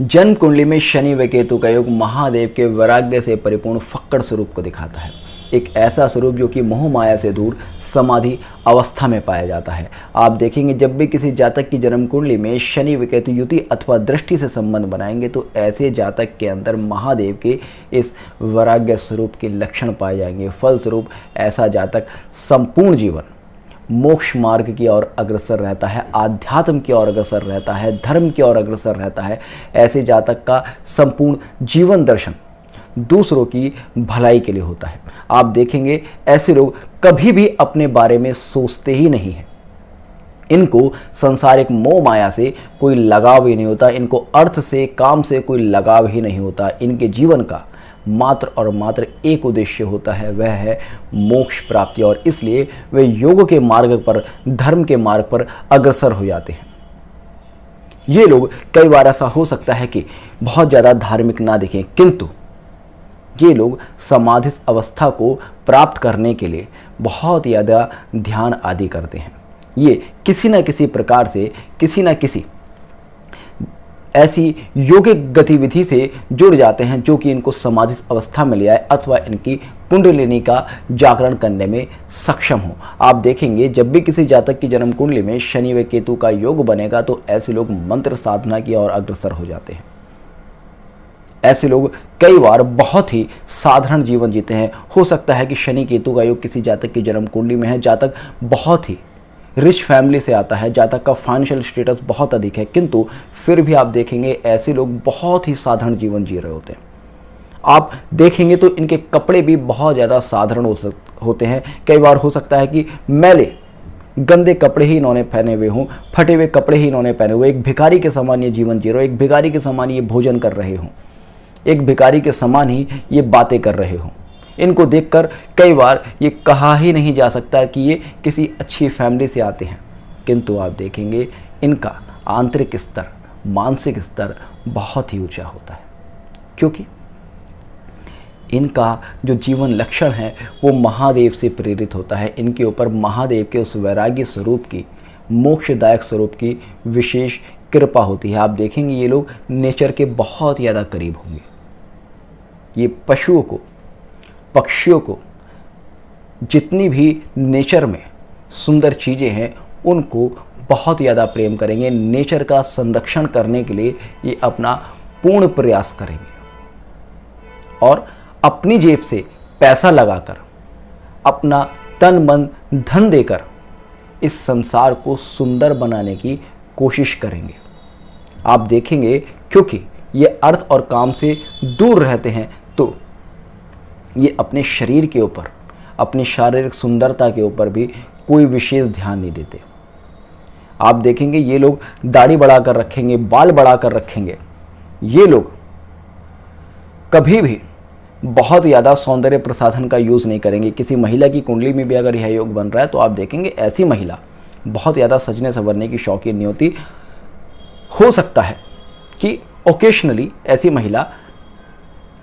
जन्म कुंडली में शनि व केतु का योग महादेव के वैराग्य से परिपूर्ण फक्कड़ स्वरूप को दिखाता है। एक ऐसा स्वरूप जो कि मोह माया से दूर समाधि अवस्था में पाया जाता है। आप देखेंगे जब भी किसी जातक की जन्म कुंडली में शनि व केतु युति अथवा दृष्टि से संबंध बनाएंगे तो ऐसे जातक के अंदर महादेव के इस वैराग्य स्वरूप के लक्षण पाए जाएंगे। फलस्वरूप ऐसा जातक संपूर्ण जीवन मोक्ष मार्ग की ओर अग्रसर रहता है, आध्यात्म की ओर अग्रसर रहता है, धर्म की ओर अग्रसर रहता है। ऐसे जातक का संपूर्ण जीवन दर्शन दूसरों की भलाई के लिए होता है। आप देखेंगे ऐसे लोग कभी भी अपने बारे में सोचते ही नहीं हैं। इनको सांसारिक मोह माया से कोई लगाव ही नहीं होता, इनको अर्थ से काम से कोई लगाव ही नहीं होता। इनके जीवन का मात्र और मात्र एक उद्देश्य होता है, वह है मोक्ष प्राप्ति, और इसलिए वे योग के मार्ग पर, धर्म के मार्ग पर अग्रसर हो जाते हैं। ये लोग कई बार ऐसा हो सकता है कि बहुत ज़्यादा धार्मिक ना दिखें, किंतु ये लोग समाधि अवस्था को प्राप्त करने के लिए बहुत ज़्यादा ध्यान आदि करते हैं। ये किसी न किसी प्रकार से, किसी न किसी ऐसी योगिक गतिविधि से जुड़ जाते हैं जो कि इनको समाधि अवस्था में ले आए अथवा इनकी कुंडलिनी का जागरण करने में सक्षम हो। आप देखेंगे जब भी किसी जातक की जन्म कुंडली में शनि व केतु का योग बनेगा तो ऐसे लोग मंत्र साधना की ओर अग्रसर हो जाते हैं। ऐसे लोग कई बार बहुत ही साधारण जीवन जीते हैं। हो सकता है कि शनि केतु का योग किसी जातक की जन्म कुंडली में है, जातक बहुत ही रिच फैमिली से आता है, जातक का फाइनेंशियल स्टेटस बहुत अधिक है, किंतु फिर भी आप देखेंगे ऐसे लोग बहुत ही साधारण जीवन जी रहे होते हैं। आप देखेंगे तो इनके कपड़े भी बहुत ज़्यादा साधारण होते हैं। कई बार हो सकता है कि मैले गंदे कपड़े ही इन्होंने पहने हुए हों, फटे हुए कपड़े ही इन्होंने पहने हुए, एक भिखारी के समान ये जीवन जी रहे हो, एक भिखारी के समान ये भोजन कर रहे हों, एक भिखारी के समान ही ये बातें कर रहे हों। इनको देखकर कई बार ये कहा ही नहीं जा सकता कि ये किसी अच्छी फैमिली से आते हैं, किंतु आप देखेंगे इनका आंतरिक स्तर, मानसिक स्तर बहुत ही ऊंचा होता है, क्योंकि इनका जो जीवन लक्षण है वो महादेव से प्रेरित होता है। इनके ऊपर महादेव के उस वैराग्य स्वरूप की, मोक्षदायक स्वरूप की विशेष कृपा होती है। आप देखेंगे ये लोग नेचर के बहुत ज़्यादा करीब होंगे। ये पशुओं को, पक्षियों को, जितनी भी नेचर में सुंदर चीज़ें हैं उनको बहुत ज़्यादा प्रेम करेंगे। नेचर का संरक्षण करने के लिए ये अपना पूर्ण प्रयास करेंगे और अपनी जेब से पैसा लगाकर, अपना तन मन धन देकर इस संसार को सुंदर बनाने की कोशिश करेंगे। आप देखेंगे क्योंकि ये अर्थ और काम से दूर रहते हैं तो ये अपने शरीर के ऊपर, अपनी शारीरिक सुंदरता के ऊपर भी कोई विशेष ध्यान नहीं देते। आप देखेंगे ये लोग दाढ़ी बढ़ाकर रखेंगे, बाल बढ़ाकर रखेंगे। ये लोग कभी भी बहुत ज़्यादा सौंदर्य प्रसाधन का यूज़ नहीं करेंगे। किसी महिला की कुंडली में भी अगर यह योग बन रहा है तो आप देखेंगे ऐसी महिला बहुत ज़्यादा सजने संवरने की शौकीन नहीं होती। हो सकता है कि ओकेशनली ऐसी महिला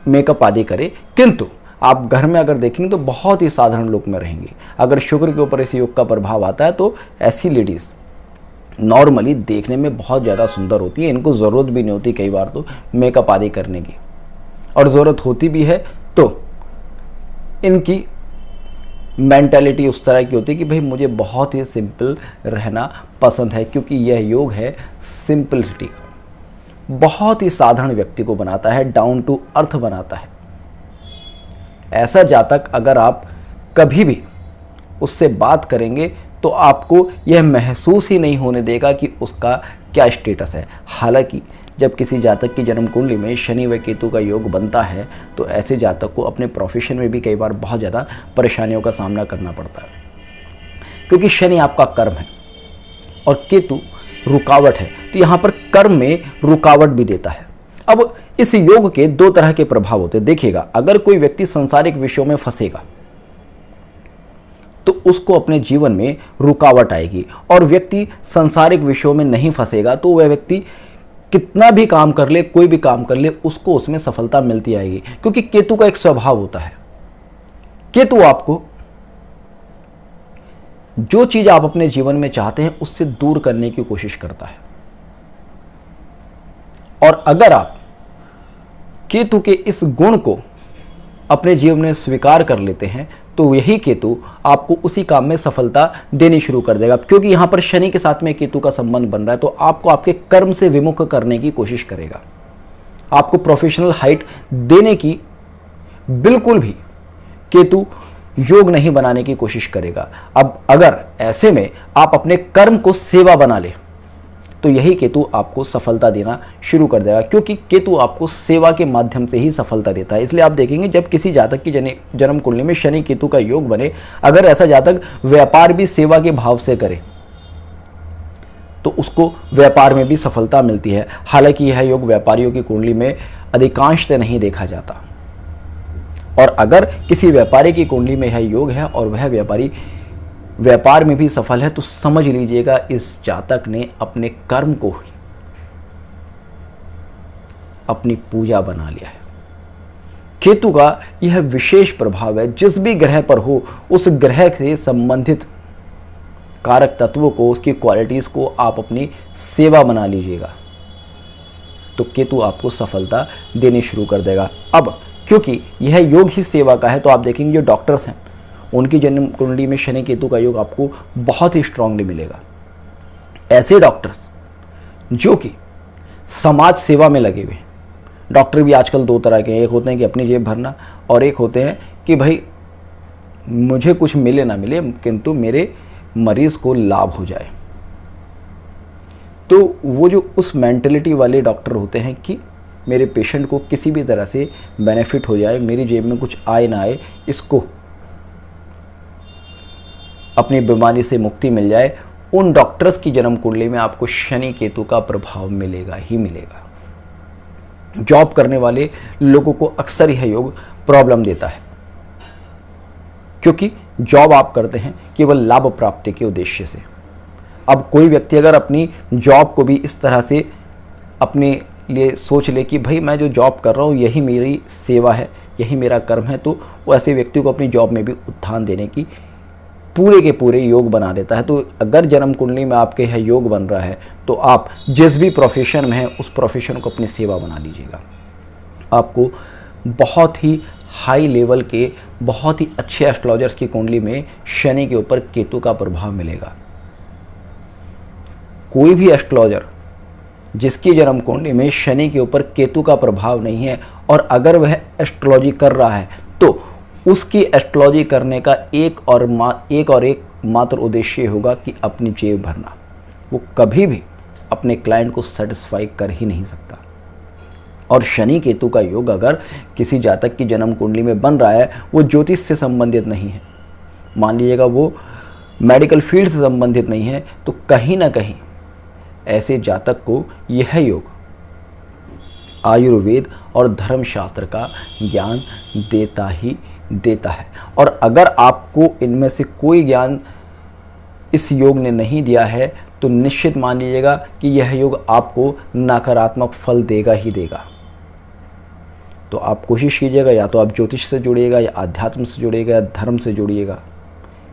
मेकअप आदि करे, किंतु आप घर में अगर देखेंगे तो बहुत ही साधारण लुक में रहेंगे। अगर शुक्र के ऊपर इस योग का प्रभाव आता है तो ऐसी लेडीज़ नॉर्मली देखने में बहुत ज़्यादा सुंदर होती है। इनको ज़रूरत भी नहीं होती कई बार तो मेकअप आदि करने की, और ज़रूरत होती भी है तो इनकी मेंटालिटी उस तरह की होती है कि भाई मुझे बहुत ही सिंपल रहना पसंद है, क्योंकि यह योग है सिंपलिसिटी का। बहुत ही साधारण व्यक्ति को बनाता है, डाउन टू अर्थ बनाता है। ऐसा जातक अगर आप कभी भी उससे बात करेंगे तो आपको यह महसूस ही नहीं होने देगा कि उसका क्या स्टेटस है। हालांकि जब किसी जातक की जन्म कुंडली में शनि व केतु का योग बनता है तो ऐसे जातक को अपने प्रोफेशन में भी कई बार बहुत ज़्यादा परेशानियों का सामना करना पड़ता है, क्योंकि शनि आपका कर्म है और केतु रुकावट है। तो यहाँ पर कर्म में रुकावट भी देता है। अब इस योग के दो तरह के प्रभाव होते हैं। देखिएगा, अगर कोई व्यक्ति सांसारिक विषयों में फंसेगा तो उसको अपने जीवन में रुकावट आएगी, और व्यक्ति सांसारिक विषयों में नहीं फंसेगा तो वह व्यक्ति कितना भी काम कर ले, कोई भी काम कर ले, उसको उसमें सफलता मिलती आएगी। क्योंकि केतु का एक स्वभाव होता है, केतु आपको जो चीज आप अपने जीवन में चाहते हैं उससे दूर करने की कोशिश करता है। और अगर आप केतु के इस गुण को अपने जीवन में स्वीकार कर लेते हैं तो यही केतु आपको उसी काम में सफलता देनी शुरू कर देगा। क्योंकि यहाँ पर शनि के साथ में केतु का संबंध बन रहा है तो आपको आपके कर्म से विमुख करने की कोशिश करेगा, आपको प्रोफेशनल हाइट देने की बिल्कुल भी केतु योग नहीं बनाने की कोशिश करेगा। अब अगर ऐसे में आप अपने कर्म को सेवा बना ले तो यही केतु आपको सफलता देना शुरू कर देगा, क्योंकि केतु आपको सेवा के माध्यम से ही सफलता देता है। इसलिए आप देखेंगे जब किसी जातक की जन्म कुंडली में शनि केतु का योग बने, अगर ऐसा जातक व्यापार भी सेवा के भाव से करे तो उसको व्यापार में भी सफलता मिलती है। हालांकि यह योग व्यापारियों की कुंडली में अधिकांशतः नहीं देखा जाता, और अगर किसी व्यापारी की कुंडली में यह योग है और वह व्यापारी व्यापार में भी सफल है तो समझ लीजिएगा इस जातक ने अपने कर्म को ही अपनी पूजा बना लिया है। केतु का यह विशेष प्रभाव है, जिस भी ग्रह पर हो उस ग्रह से संबंधित कारक तत्वों को, उसकी क्वालिटीज को आप अपनी सेवा बना लीजिएगा तो केतु आपको सफलता देनी शुरू कर देगा। अब क्योंकि यह योग ही सेवा का है तो आप देखेंगे जो डॉक्टर्स हैं उनकी जन्म कुंडली में शनि केतु का योग आपको बहुत ही स्ट्रांगली मिलेगा। ऐसे डॉक्टर्स जो कि समाज सेवा में लगे हुए हैं, डॉक्टर भी आजकल दो तरह के हैं, एक होते हैं कि अपनी जेब भरना और एक होते हैं कि भाई मुझे कुछ मिले ना मिले किंतु मेरे मरीज को लाभ हो जाए। तो वो जो उस मेंटलिटी वाले डॉक्टर होते हैं कि मेरे पेशेंट को किसी भी तरह से बेनिफिट हो जाए, मेरी जेब में कुछ आए ना आए, इसको अपनी बीमारी से मुक्ति मिल जाए, उन डॉक्टर्स की जन्म कुंडली में आपको शनि केतु का प्रभाव मिलेगा ही मिलेगा। जॉब करने वाले लोगों को अक्सर यह योग प्रॉब्लम देता है, क्योंकि जॉब आप करते हैं केवल लाभ प्राप्ति के उद्देश्य से। अब कोई व्यक्ति अगर अपनी जॉब को भी इस तरह से अपने लिए सोच ले कि भाई मैं जो जॉब कर रहा हूँ यही मेरी सेवा है, यही मेरा कर्म है, तो वो ऐसे व्यक्ति को अपनी जॉब में भी उत्थान देने की पूरे के पूरे योग बना देता है। तो अगर जन्म कुंडली में आपके यह योग बन रहा है तो आप जिस भी प्रोफेशन में हैं उस प्रोफेशन को अपनी सेवा बना लीजिएगा। आपको बहुत ही हाई लेवल के बहुत ही अच्छे एस्ट्रोलॉजर्स की कुंडली में शनि के ऊपर केतु का प्रभाव मिलेगा। कोई भी एस्ट्रोलॉजर जिसकी जन्म कुंडली में शनि के ऊपर केतु का प्रभाव नहीं है और अगर वह एस्ट्रोलॉजी कर रहा है तो उसकी एस्ट्रोलॉजी करने का एक और एक मात्र उद्देश्य होगा कि अपनी जेब भरना। वो कभी भी अपने क्लाइंट को सेटिस्फाई कर ही नहीं सकता। और शनि केतु का योग अगर किसी जातक की जन्म कुंडली में बन रहा है, वो ज्योतिष से संबंधित नहीं है, मान लीजिएगा वो मेडिकल फील्ड से संबंधित नहीं है, तो कहीं ना कहीं ऐसे जातक को यह योग आयुर्वेद और धर्मशास्त्र का ज्ञान देता ही देता है। और अगर आपको इनमें से कोई ज्ञान इस योग ने नहीं दिया है तो निश्चित मान लीजिएगा कि यह योग आपको नकारात्मक फल देगा ही देगा। तो आप कोशिश कीजिएगा, या तो आप ज्योतिष से जुड़िएगा, या अध्यात्म से जुड़िएगा, या धर्म से जुड़िएगा,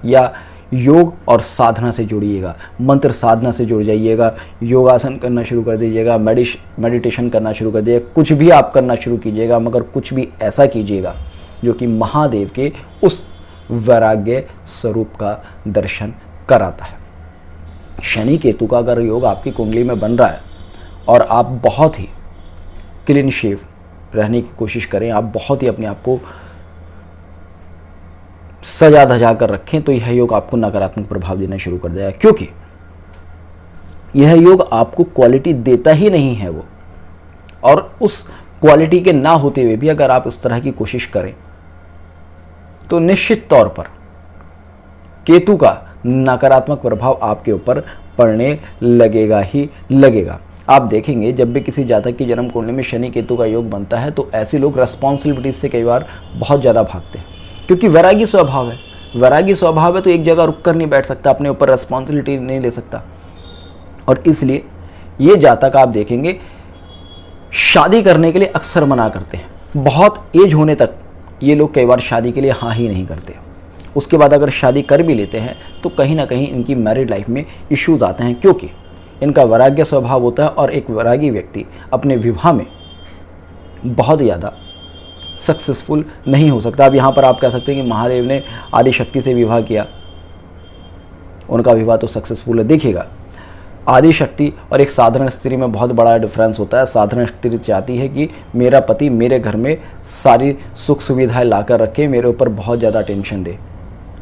या योग और साधना से जुड़िएगा, मंत्र साधना से जुड़ जाइएगा, योगासन करना शुरू कर दीजिएगा, मेडिटेशन करना शुरू कर दीजिएगा, कुछ भी आप करना शुरू कीजिएगा, मगर कुछ भी ऐसा कीजिएगा जो कि महादेव के उस वैराग्य स्वरूप का दर्शन कराता है। शनि केतु का अगर योग आपकी कुंडली में बन रहा है और आप बहुत ही क्लीन शेव रहने की कोशिश करें, आप बहुत ही अपने आप को सजा धजा कर रखें, तो यह योग आपको नकारात्मक प्रभाव देना शुरू कर देगा। क्योंकि यह योग आपको क्वालिटी देता ही नहीं है वो, और उस क्वालिटी के ना होते हुए भी अगर आप उस तरह की कोशिश करें तो निश्चित तौर पर केतु का नकारात्मक प्रभाव आपके ऊपर पड़ने लगेगा ही लगेगा। आप देखेंगे जब भी किसी जातक की जन्म कुंडली में शनि केतु का योग बनता है तो ऐसे लोग रेस्पॉन्सिबिलिटीज से कई बार बहुत ज़्यादा भागते हैं, क्योंकि वैरागी स्वभाव है। वैरागी स्वभाव है तो एक जगह रुक कर नहीं बैठ सकता, अपने ऊपर रेस्पॉन्सिबिलिटी नहीं ले सकता, और इसलिए ये जातक आप देखेंगे शादी करने के लिए अक्सर मना करते हैं। बहुत एज होने तक ये लोग कई बार शादी के लिए हाँ ही नहीं करते। उसके बाद अगर शादी कर भी लेते हैं तो कहीं ना कहीं इनकी मैरिड लाइफ में इश्यूज आते हैं, क्योंकि इनका वैराग्य स्वभाव होता है और एक वैरागी व्यक्ति अपने विवाह में बहुत ज़्यादा सक्सेसफुल नहीं हो सकता। अब यहाँ पर आप कह सकते हैं कि महादेव ने आदिशक्ति से विवाह किया, उनका विवाह तो सक्सेसफुल है। देखिएगा, आदिशक्ति और एक साधारण स्त्री में बहुत बड़ा डिफरेंस होता है। साधारण स्त्री चाहती है कि मेरा पति मेरे घर में सारी सुख सुविधाएं लाकर रखे, मेरे ऊपर बहुत ज़्यादा टेंशन दे।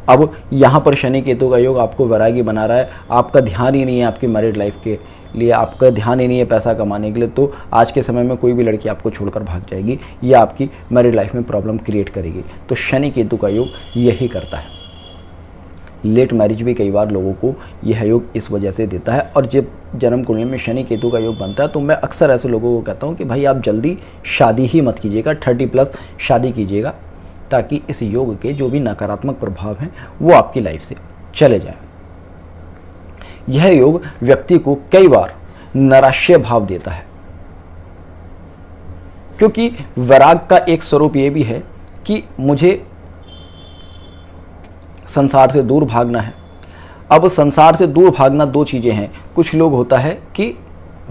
अब यहाँ पर शनि केतु का योग आपको वैरागी बना रहा है, आपका ध्यान ही नहीं है आपकी मैरिड लाइफ के लिए, आपका ध्यान ही नहीं है पैसा कमाने के लिए, तो आज के समय में कोई भी लड़की आपको छोड़कर भाग जाएगी या आपकी मैरिड लाइफ में प्रॉब्लम क्रिएट करेगी। तो शनि केतु का योग यही करता है। लेट मैरिज भी कई बार लोगों को यह योग इस वजह से देता है। और जब जन्म कुंडली में शनि केतु का योग बनता है तो मैं अक्सर ऐसे लोगों को कहता हूँ कि भाई आप जल्दी शादी ही मत कीजिएगा, 30+ शादी कीजिएगा, ताकि इस योग के जो भी नकारात्मक प्रभाव हैं वो आपकी लाइफ से चले जाएं। यह योग व्यक्ति को कई बार नैराश्य भाव देता है, क्योंकि वैराग का एक स्वरूप ये भी है कि मुझे संसार से दूर भागना है। अब संसार से दूर भागना दो चीज़ें हैं। कुछ लोग होता है कि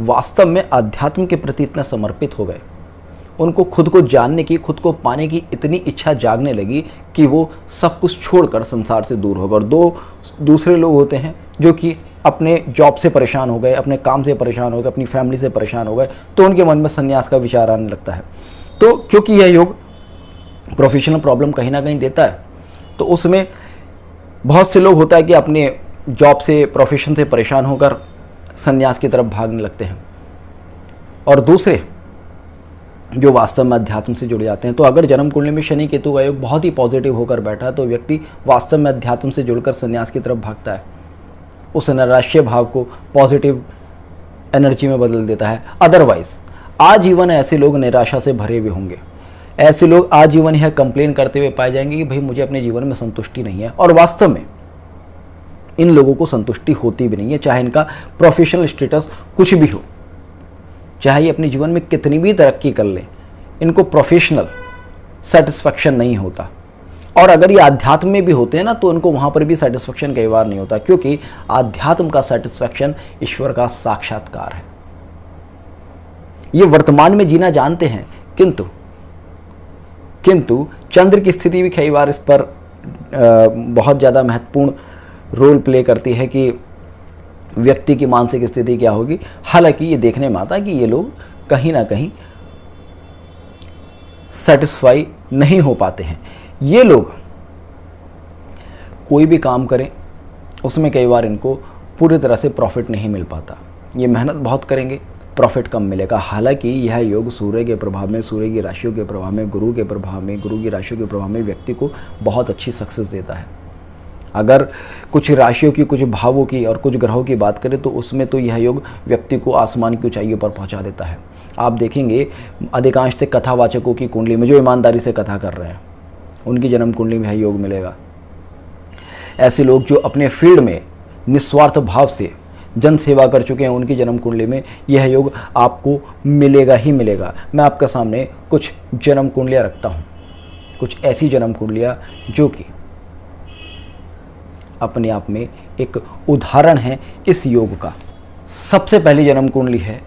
वास्तव में अध्यात्म के प्रति इतना समर्पित हो गए, उनको खुद को जानने की, खुद को पाने की इतनी इच्छा जागने लगी कि वो सब कुछ छोड़कर संसार से दूर हो गए। और दो दूसरे लोग होते हैं जो कि अपने जॉब से परेशान हो गए, अपने काम से परेशान हो गए, अपनी फैमिली से परेशान हो गए, तो उनके मन में संन्यास का विचार आने लगता है। तो क्योंकि यह योग प्रोफेशनल प्रॉब्लम कहीं ना कहीं देता है, तो उसमें बहुत से लोग होता है कि अपने जॉब से, प्रोफेशन से परेशान होकर संन्यास की तरफ भागने लगते हैं, और दूसरे जो वास्तव में अध्यात्म से जुड़ जाते हैं। तो अगर जन्म कुंडली में शनि केतु का योग बहुत ही पॉजिटिव होकर बैठा है तो व्यक्ति वास्तव में अध्यात्म से जुड़कर संन्यास की तरफ भागता है, उस नैराश्य भाव को पॉजिटिव एनर्जी में बदल देता है। अदरवाइज आजीवन ऐसे लोग निराशा से भरे हुए होंगे, ऐसे लोग आजीवन यह कंप्लेन करते हुए पाए जाएंगे कि भाई मुझे अपने जीवन में संतुष्टि नहीं है। और वास्तव में इन लोगों को संतुष्टि होती भी नहीं है, चाहे इनका प्रोफेशनल स्टेटस कुछ भी हो, चाहे ये अपने जीवन में कितनी भी तरक्की कर ले, इनको प्रोफेशनल सेटिस्फैक्शन नहीं होता। और अगर ये आध्यात्म में भी होते हैं ना, तो उनको वहाँ पर भी सेटिस्फैक्शन कई बार नहीं होता, क्योंकि आध्यात्म का सेटिस्फैक्शन ईश्वर का साक्षात्कार है। ये वर्तमान में जीना जानते हैं, किंतु चंद्र की स्थिति भी कई बार इस पर बहुत ज़्यादा महत्वपूर्ण रोल प्ले करती है कि व्यक्ति की मानसिक स्थिति क्या होगी। हालांकि ये देखने में आता है कि ये लोग कहीं ना कहीं सेटिस्फाई नहीं हो पाते हैं। ये लोग कोई भी काम करें उसमें कई बार इनको पूरी तरह से प्रॉफिट नहीं मिल पाता। ये मेहनत बहुत करेंगे, प्रॉफिट कम मिलेगा। हालांकि यह योग सूर्य के प्रभाव में, सूर्य की राशियों के प्रभाव में, गुरु के प्रभाव में, गुरु की राशियों के प्रभाव में व्यक्ति को बहुत अच्छी सक्सेस देता है। अगर कुछ राशियों की, कुछ भावों की और कुछ ग्रहों की बात करें तो उसमें तो यह योग व्यक्ति को आसमान की ऊंचाइयों पर पहुंचा देता है। आप देखेंगे अधिकांशतः कथावाचकों की कुंडली में जो ईमानदारी से कथा कर रहे हैं, उनकी जन्म कुंडली में यह योग मिलेगा। ऐसे लोग जो अपने फील्ड में निस्वार्थ भाव से जन सेवा कर चुके हैं, उनकी जन्म कुंडली में यह योग आपको मिलेगा ही मिलेगा। मैं आपके सामने कुछ जन्म कुंडलियाँ रखता हूँ, कुछ ऐसी जन्म कुंडलियाँ जो कि अपने आप में एक उदाहरण है इस योग का। सबसे पहली जन्म कुंडली है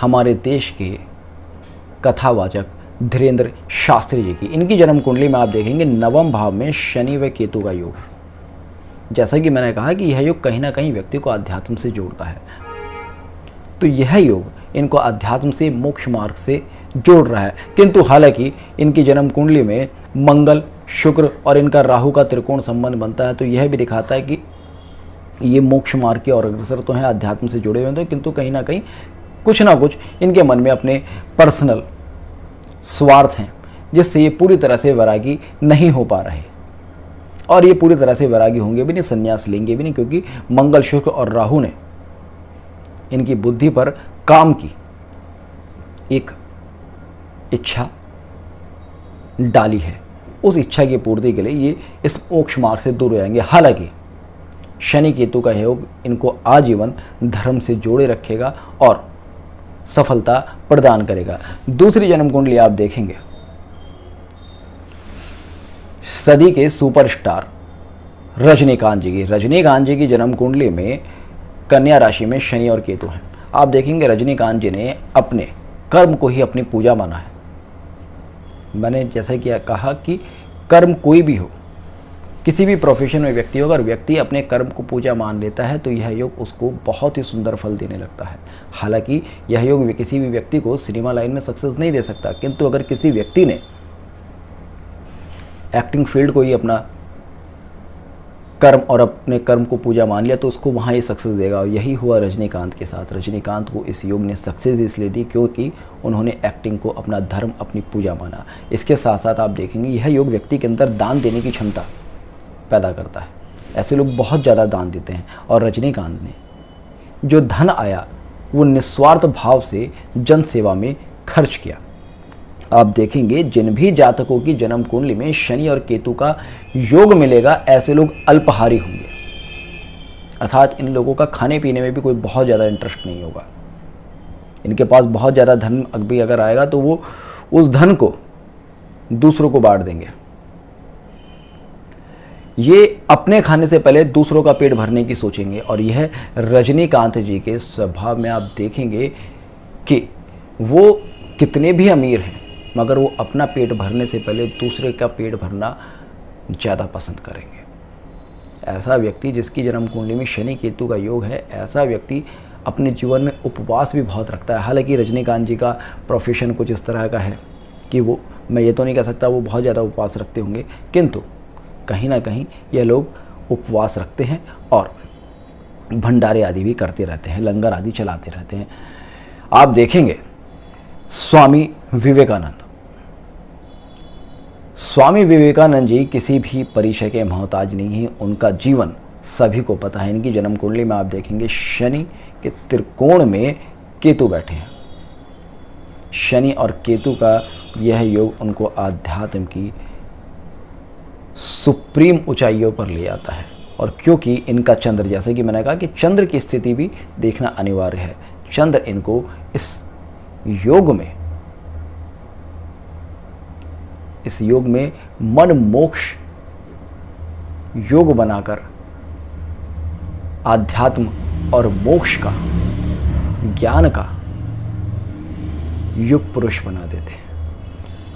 हमारे देश के कथावाचक धीरेन्द्र शास्त्री जी की। इनकी जन्म कुंडली में आप देखेंगे नवम भाव में शनि व केतु का योग है। जैसा कि मैंने कहा कि यह योग कहीं ना कहीं व्यक्ति को अध्यात्म से जोड़ता है, तो यह योग इनको अध्यात्म से, मोक्ष मार्ग से जोड़ रहा है। किंतु हालांकि इनकी जन्म कुंडली में मंगल, शुक्र और इनका राहु का त्रिकोण संबंध बनता है, तो यह भी दिखाता है कि ये मोक्ष मार्ग की और अग्रसर तो हैं, अध्यात्म से जुड़े हुए हैं, किंतु कहीं ना कहीं कुछ ना कुछ इनके मन में अपने पर्सनल स्वार्थ हैं, जिससे ये पूरी तरह से वैरागी नहीं हो पा रहे। और ये पूरी तरह से वैरागी होंगे भी नहीं, संन्यास लेंगे भी नहीं, क्योंकि मंगल, शुक्र और राहु ने इनकी बुद्धि पर काम की एक इच्छा डाली है। उस इच्छा की पूर्ति के लिए ये इस मोक्ष मार्ग से दूर हो जाएंगे। हालांकि शनि केतु का योग इनको आजीवन धर्म से जोड़े रखेगा और सफलता प्रदान करेगा। दूसरी जन्म कुंडली आप देखेंगे सदी के सुपरस्टार रजनीकांत जी की। रजनीकांत जी की जन्म कुंडली में कन्या राशि में शनि और केतु हैं। आप देखेंगे रजनीकांत जी ने अपने कर्म को ही अपनी पूजा माना है। मैंने जैसे कि कहा कि कर्म कोई भी हो, किसी भी प्रोफेशन में व्यक्ति हो, अगर व्यक्ति अपने कर्म को पूजा मान लेता है तो यह योग उसको बहुत ही सुंदर फल देने लगता है। हालांकि यह योग किसी भी व्यक्ति को सिनेमा लाइन में सक्सेस नहीं दे सकता, किंतु अगर किसी व्यक्ति ने एक्टिंग फील्ड को ही अपना कर्म और अपने कर्म को पूजा मान लिया तो उसको वहाँ ही सक्सेस देगा। और यही हुआ रजनीकांत के साथ। रजनीकांत को इस योग ने सक्सेस इसलिए दी क्योंकि उन्होंने एक्टिंग को अपना धर्म, अपनी पूजा माना। इसके साथ साथ आप देखेंगे यह योग व्यक्ति के अंदर दान देने की क्षमता पैदा करता है। ऐसे लोग बहुत ज़्यादा दान देते हैं और रजनीकांत ने जो धन आया वो निस्वार्थ भाव से जन सेवा में खर्च किया। आप देखेंगे जिन भी जातकों की जन्म कुंडली में शनि और केतु का योग मिलेगा, ऐसे लोग अल्पाहारी होंगे, अर्थात इन लोगों का खाने पीने में भी कोई बहुत ज़्यादा इंटरेस्ट नहीं होगा। इनके पास बहुत ज़्यादा धन भी अगर आएगा तो वो उस धन को दूसरों को बांट देंगे। ये अपने खाने से पहले दूसरों का पेट भरने की सोचेंगे। और यह रजनीकांत जी के स्वभाव में आप देखेंगे कि वो कितने भी अमीर हैं मगर वो अपना पेट भरने से पहले दूसरे का पेट भरना ज़्यादा पसंद करेंगे। ऐसा व्यक्ति जिसकी जन्म कुंडली में शनि केतु का योग है, ऐसा व्यक्ति अपने जीवन में उपवास भी बहुत रखता है। हालांकि रजनीकांत जी का प्रोफेशन कुछ इस तरह का है कि वो, मैं ये तो नहीं कह सकता वो बहुत ज़्यादा उपवास रखते होंगे, किंतु कहीं ना कहीं ये लोग उपवास रखते हैं और भंडारे आदि भी करते रहते हैं, लंगर आदि चलाते रहते हैं। आप देखेंगे स्वामी विवेकानंद जी किसी भी परिचय के मोहताज नहीं हैं। उनका जीवन सभी को पता है। इनकी जन्म कुंडली में आप देखेंगे शनि के त्रिकोण में केतु बैठे हैं। शनि और केतु का यह योग उनको आध्यात्म की सुप्रीम ऊंचाइयों पर ले आता है। और क्योंकि इनका चंद्र, जैसे कि मैंने कहा कि चंद्र की स्थिति भी देखना अनिवार्य है। चंद्र इनको इस योग में मन मोक्ष योग बनाकर आध्यात्म और मोक्ष का, ज्ञान का युग पुरुष बना देते हैं।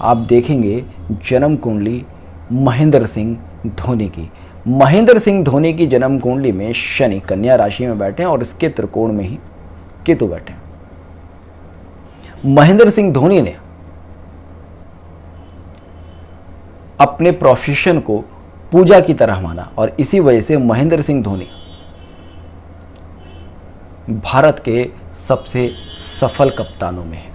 आप देखेंगे जन्म कुंडली महेंद्र सिंह धोनी की। महेंद्र सिंह धोनी की जन्म कुंडली में शनि कन्या राशि में बैठे हैं और इसके त्रिकोण में ही केतु बैठे हैं। महेंद्र सिंह धोनी ने अपने प्रोफेशन को पूजा की तरह माना और इसी वजह से महेंद्र सिंह धोनी भारत के सबसे सफल कप्तानों में है।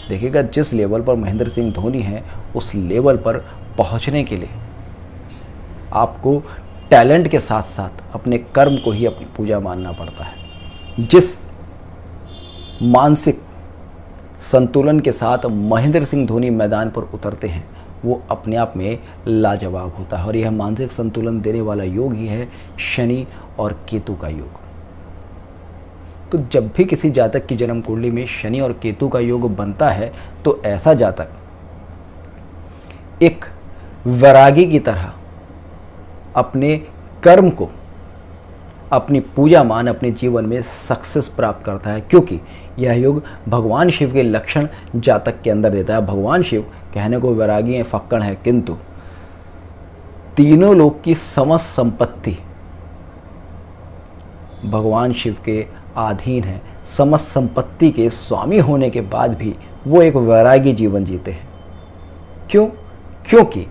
देखिएगा जिस लेवल पर महेंद्र सिंह धोनी है उस लेवल पर पहुंचने के लिए आपको टैलेंट के साथ साथ अपने कर्म को ही अपनी पूजा मानना पड़ता है। जिस मानसिक संतुलन के साथ महेंद्र सिंह धोनी मैदान पर उतरते हैं वो अपने आप में लाजवाब होता है। और यह मानसिक संतुलन देने वाला योग ही है शनि और केतु का योग। तो जब भी किसी जातक की जन्म कुंडली में शनि और केतु का योग बनता है तो ऐसा जातक एक वैरागी की तरह अपने कर्म को अपनी पूजा मान अपने जीवन में सक्सेस प्राप्त करता है। क्योंकि यह योग भगवान शिव के लक्षण जातक के अंदर देता है। भगवान शिव कहने को वैरागी हैं, फक्कड़ हैं, किंतु तीनों लोक की समस्त संपत्ति भगवान शिव के अधीन है। समस्त संपत्ति के स्वामी होने के बाद भी वो एक वैरागी जीवन जीते हैं। क्यों? क्योंकि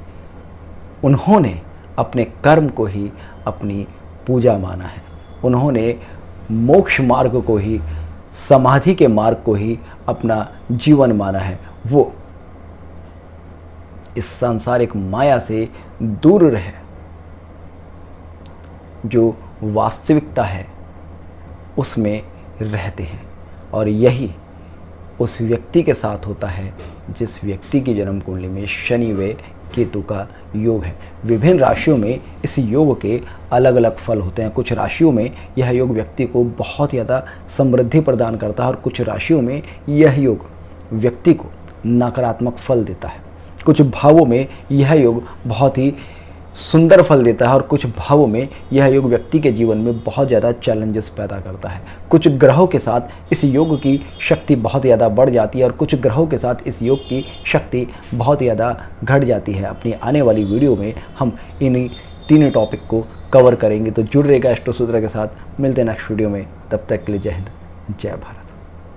उन्होंने अपने कर्म को ही अपनी पूजा माना है। उन्होंने मोक्ष मार्ग को ही, समाधि के मार्ग को ही अपना जीवन माना है। वो इस सांसारिक माया से दूर रहे, जो वास्तविकता है उसमें रहते हैं। और यही उस व्यक्ति के साथ होता है जिस व्यक्ति की जन्म कुंडली में शनि व केतु का योग है। विभिन्न राशियों में इस योग के अलग अलग फल होते हैं। कुछ राशियों में यह योग व्यक्ति को बहुत ज़्यादा समृद्धि प्रदान करता है और कुछ राशियों में यह योग व्यक्ति को नकारात्मक फल देता है। कुछ भावों में यह योग बहुत ही सुंदर फल देता है और कुछ भावों में यह योग व्यक्ति के जीवन में बहुत ज़्यादा चैलेंजेस पैदा करता है। कुछ ग्रहों के साथ इस योग की शक्ति बहुत ज़्यादा बढ़ जाती है और कुछ ग्रहों के साथ इस योग की शक्ति बहुत ज़्यादा घट जाती है। अपनी आने वाली वीडियो में हम इन तीनों टॉपिक को कवर करेंगे, तो जुड़ रहेगा एस्ट्रो सूत्र के साथ। मिलते हैं नेक्स्ट वीडियो में, तब तक के लिए जय हिंद, जय भारत।